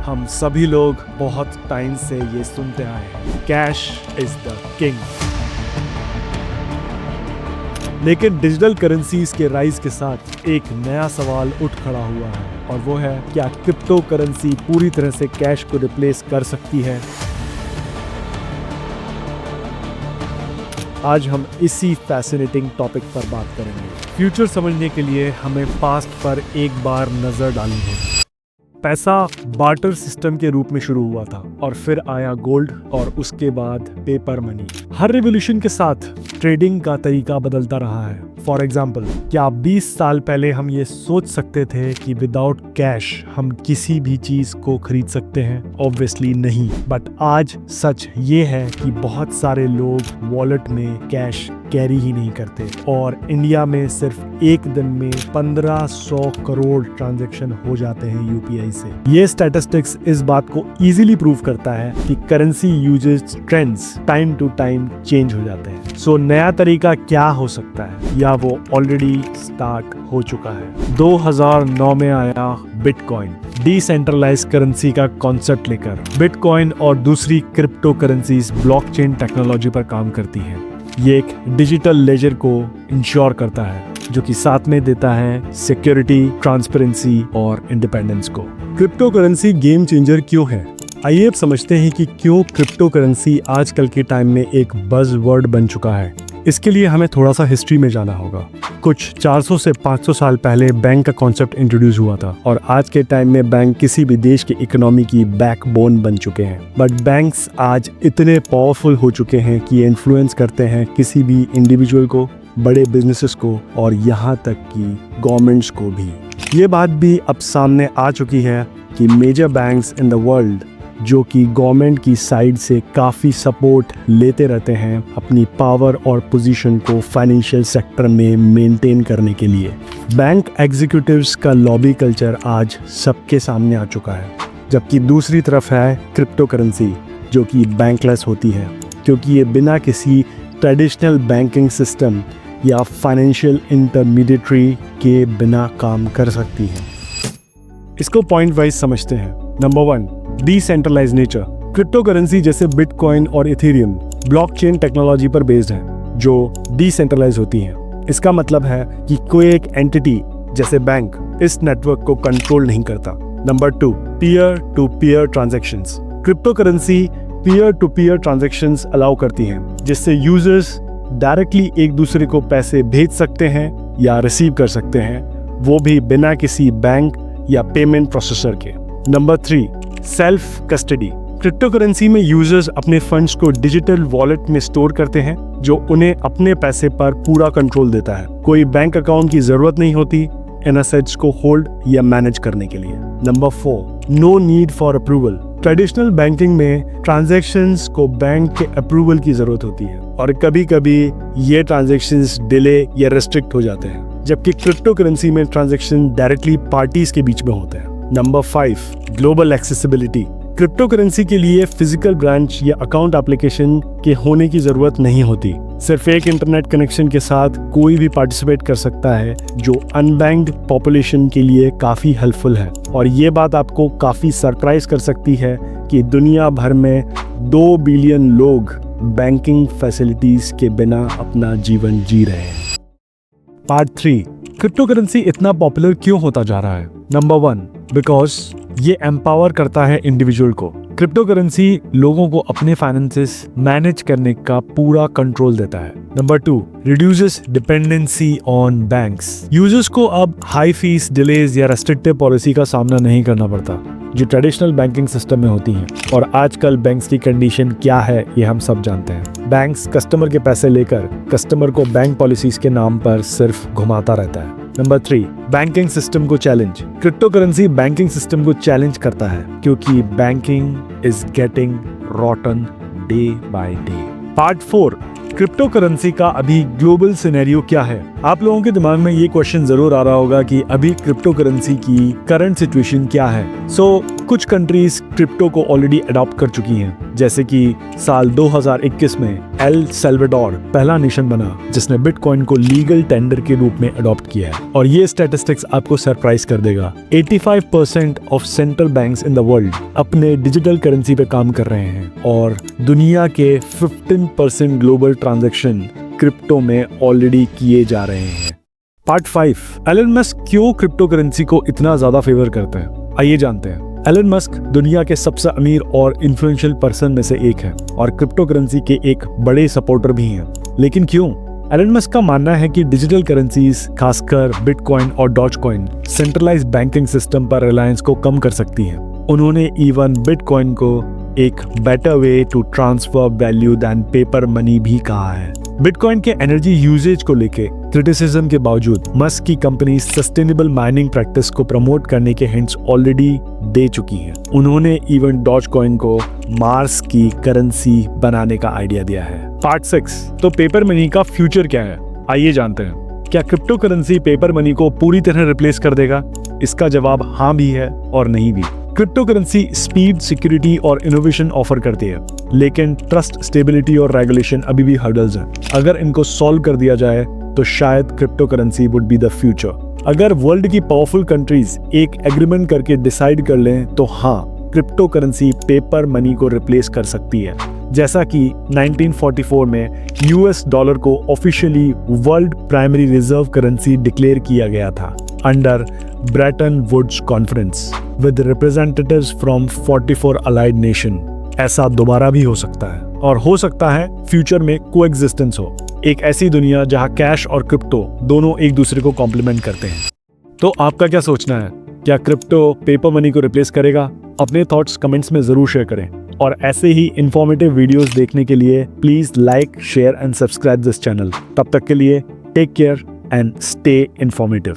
हम सभी लोग बहुत टाइम से ये सुनते आए हैं, कैश इज द किंग। लेकिन डिजिटल करेंसीज के राइज के साथ एक नया सवाल उठ खड़ा हुआ है और वो है, क्या क्रिप्टो करेंसी पूरी तरह से कैश को रिप्लेस कर सकती है? आज हम इसी फैसिनेटिंग टॉपिक पर बात करेंगे। फ्यूचर समझने के लिए हमें पास्ट पर एक बार नजर डालनी है। पैसा बार्टर सिस्टम के रूप में शुरू हुआ था और फिर आया गोल्ड और उसके बाद पेपर मनी। हर रिवॉल्यूशन के साथ ट्रेडिंग का तरीका बदलता रहा है। फॉर एग्जाम्पल, क्या 20 साल पहले हम ये सोच सकते थे कि विदाउट कैश हम किसी भी चीज को खरीद सकते हैं? ऑब्वियसली नहीं। बट आज सच ये है कि बहुत सारे लोग वॉलेट में कैश कैरी ही नहीं करते और इंडिया में सिर्फ एक दिन में 1500 करोड़ ट्रांजैक्शन हो जाते हैं यूपीआई से। ये स्टैटिस्टिक्स इस बात को इजीली प्रूव करता है कि currency usage trends time to time change हो जाते हैं। सो नया तरीका क्या हो सकता है, या वो ऑलरेडी स्टार्ट हो चुका है। 2009 में आया बिटकॉइन, डिसेंट्रलाइज करेंसी का कॉन्सेप्ट लेकर। बिटकॉइन और दूसरी क्रिप्टो करेंसीज ब्लॉकचेन टेक्नोलॉजी पर काम करती हैं। ये एक डिजिटल लेजर को इंश्योर करता है, जो कि साथ में देता है सिक्योरिटी, ट्रांसपेरेंसी और इंडिपेंडेंस को। क्रिप्टो करेंसी गेम चेंजर क्यों है? आइए अब समझते हैं कि क्यों क्रिप्टो करेंसी आजकल के टाइम में एक बज़ वर्ड बन चुका है। इसके लिए हमें थोड़ा सा हिस्ट्री में जाना होगा। कुछ 400 से 500 साल पहले बैंक का कॉन्सेप्ट इंट्रोड्यूस हुआ था और आज के टाइम में बैंक किसी भी देश की इकोनॉमी की बैकबोन बन चुके हैं। बट बैंक्स आज इतने पावरफुल हो चुके हैं कि ये इन्फ्लुएंस करते हैं किसी भी इंडिविजुअल को, बड़े बिजनेसेस को और यहाँ तक कि गवर्नमेंट्स को भी। ये बात भी अब सामने आ चुकी है कि major banks in the world, जो कि गवर्नमेंट की साइड से काफ़ी सपोर्ट लेते रहते हैं अपनी पावर और पोजीशन को फाइनेंशियल सेक्टर में मेंटेन करने के लिए। बैंक एग्जीक्यूटिव्स का लॉबी कल्चर आज सबके सामने आ चुका है। जबकि दूसरी तरफ है क्रिप्टो करेंसी, जो कि बैंकलेस होती है, क्योंकि ये बिना किसी ट्रेडिशनल बैंकिंग सिस्टम या फाइनेंशियल इंटरमीडिएटरी के बिना काम कर सकती है। इसको पॉइंट वाइज समझते हैं। Number 1, decentralised nature. Crypto currency जैसे बिटकॉइन और इथेरियम ब्लॉकचेन टेक्नोलॉजी पर बेस्ड हैं, जो डिसेंट्रलाइज होती हैं। इसका मतलब है कि कोई एक एंटिटी जैसे बैंक इस नेटवर्क को कंट्रोल नहीं करता। Number 2, peer to peer transactions. Crypto currency peer to peer transactions allow करती हैं, जिससे यूजर्स डायरेक्टली एक दूसरे को पैसे भेज सकते हैं या रिसीव कर सकते हैं, वो भी बिना किसी बैंक या पेमेंट प्रोसेसर के। Number 3, self custody. Crypto currency में यूजर्स अपने फंड्स को डिजिटल वॉलेट में स्टोर करते हैं, जो उन्हें अपने पैसे पर पूरा कंट्रोल देता है। कोई बैंक अकाउंट की जरूरत नहीं होती इन एसेट्स को होल्ड या मैनेज करने के लिए। Number 4, no need for approval. Traditional banking में ट्रांजैक्शंस को बैंक के अप्रूवल की जरूरत होती है और कभी कभी ये ट्रांजैक्शंस डिले या रेस्ट्रिक्ट हो जाते हैं, जबकि क्रिप्टो करेंसी में ट्रांजैक्शन डायरेक्टली पार्टीज के बीच में होते हैं। Number 5, global accessibility. Crypto currency के लिए फिजिकल ब्रांच या अकाउंट एप्लीकेशन के होने की जरूरत नहीं होती। सिर्फ एक इंटरनेट कनेक्शन के साथ कोई भी पार्टिसिपेट कर सकता है, जो अनबैंक्ड पॉपुलेशन के लिए काफी हेल्पफुल है। और ये बात आपको काफी सरप्राइज कर सकती है कि दुनिया भर में 2 बिलियन लोग बैंकिंग फैसिलिटीज के बिना अपना जीवन जी रहे हैं। पार्ट 3, क्रिप्टो करेंसी इतना पॉपुलर क्यों होता जा रहा है? नंबर 1, बिकॉज ये एम्पावर करता है इंडिविजुअल को। क्रिप्टो करेंसी लोगों को अपने फाइनेंसेस मैनेज करने का पूरा कंट्रोल देता है। Number 2, reduces dependency on banks. Users को अब हाई फीस, डिलेज या रेस्ट्रिक्टिव पॉलिसी का सामना नहीं करना पड़ता, जो ट्रेडिशनल बैंकिंग सिस्टम में होती हैं। और आजकल बैंक्स की कंडीशन क्या है ये हम सब जानते हैं। बैंक्स कस्टमर के पैसे लेकर कस्टमर को बैंक पॉलिसीज के नाम पर सिर्फ घुमाता रहता है। नंबर 3, बैंकिंग सिस्टम को challenge. Crypto currency banking system को चैलेंज करता है, क्योंकि banking is getting रॉटन day by day. Part 4, crypto currency का अभी ग्लोबल सिनेरियो क्या है? आप लोगों के दिमाग में ये क्वेश्चन जरूर आ रहा होगा कि अभी क्रिप्टो करेंसी की करंट सिचुएशन क्या है। सो कुछ कंट्रीज क्रिप्टो को ऑलरेडी अडॉप्ट कर चुकी हैं, जैसे कि साल 2021 में एल सल्वाडोर पहला नेशन बना जिसने बिटकॉइन को लीगल टेंडर के रूप में अडॉप्ट किया है। और ये स्टैटिस्टिक्स आपको सरप्राइज कर देगा। 85% of central banks in the world अपने डिजिटल करेंसी पे काम कर रहे हैं और दुनिया के 15% ग्लोबल ट्रांजैक्शन क्रिप्टो में ऑलरेडी किए जा रहे हैं। पार्ट 5, एलन मस्क क्यों क्रिप्टो करेंसी को इतना ज्यादा फेवर करते हैं, आइए जानते हैं। एलन मस्क दुनिया के सबसे अमीर और इन्फ्लुएंशियल पर्सन में से एक है और क्रिप्टो करेंसी के एक बड़े सपोर्टर भी हैं। लेकिन क्यों? एलन मस्क का मानना है कि डिजिटल करेंसीज, खासकर बिटकॉइन और डॉजकॉइन, सेंट्रलाइज्ड बैंकिंग सिस्टम पर रिलायंस को कम कर सकती हैं। उन्होंने इवन बिटकॉइन को एक better way to transfer value than paper money भी कहा है। बिटकॉइन के एनर्जी यूजेज को लेके क्रिटिसिज्म के बावजूद मस्क की कंपनी सस्टेनेबल माइनिंग प्रैक्टिस को प्रमोट करने के हिंट्स ऑलरेडी दे चुकी हैं। उन्होंने इवन डॉजकॉइन को मार्स की करेंसी बनाने का आइडिया दिया है। पार्ट 6, तो पेपर मनी का फ्यूचर क्या है, आइए जानते हैं। क्या क्रिप्टो करेंसी पेपर मनी को पूरी तरह रिप्लेस कर देगा? इसका जवाब हाँ भी है और नहीं भी। क्रिप्टो करेंसी स्पीड, सिक्योरिटी और इनोवेशन ऑफर करती है, लेकिन ट्रस्ट, स्टेबिलिटी और रेगुलेशन अभी भी हर्डल्स हैं। अगर इनको सॉल्व कर दिया जाए तो शायद crypto currency would be the future. अगर वर्ल्ड की पावरफुल कंट्रीज एक एग्रीमेंट करके डिसाइड कर लें तो हाँ, क्रिप्टो करेंसी पेपर मनी को रिप्लेस कर सकती है, जैसा कि 1944 में यूएस डॉलर को officially world primary reserve currency declare किया गया था under Bretton Woods conference with representatives from 44 allied nation. ऐसा दोबारा भी हो सकता है और हो सकता है फ्यूचर में कोएग्जिस्टेंस हो, एक ऐसी दुनिया जहां कैश और क्रिप्टो दोनों एक दूसरे को कॉम्प्लीमेंट करते हैं। तो आपका क्या सोचना है? क्या क्रिप्टो पेपर मनी को रिप्लेस करेगा? अपने थॉट्स कमेंट्स में जरूर शेयर करें और ऐसे ही इंफॉर्मेटिव वीडियोस देखने के लिए please like, share and subscribe this channel. तब तक के लिए take care and stay informative.